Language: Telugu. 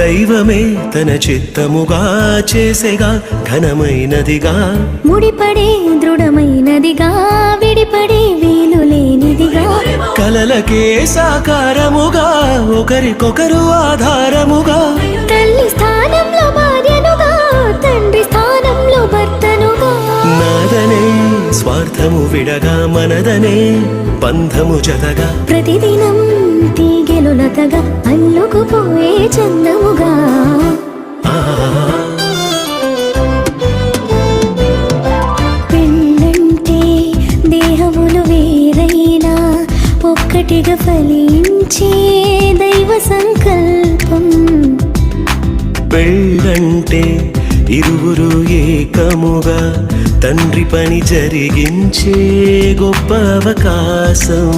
దైవమే తన చిత్తముగా చేసేగా ఘనమైనదిగా ముడిపడే దృఢమైనదిగా విడిపడే వీలు లేనిదిగా కలలకే సాకారముగా ఒకరికొకరు ఆధారముగా తల్లి స్థానంలో భార్యనుగా తండ్రి స్థానంలో భర్తనుగా నాదనే స్వార్థము విడగా మనదనే బంధము జతగా ప్రతిదినం తీగెలు లతగా అల్లుకుపోయే చందముగా పెళ్ళంటే దేహములు వేరైనా ఒక్కటిగా ఫలించే దైవ సంకల్పం పెళ్ళంటే ఇరువురు ఏకముగా తండ్రి పని జరిగించే గొప్ప అవకాశం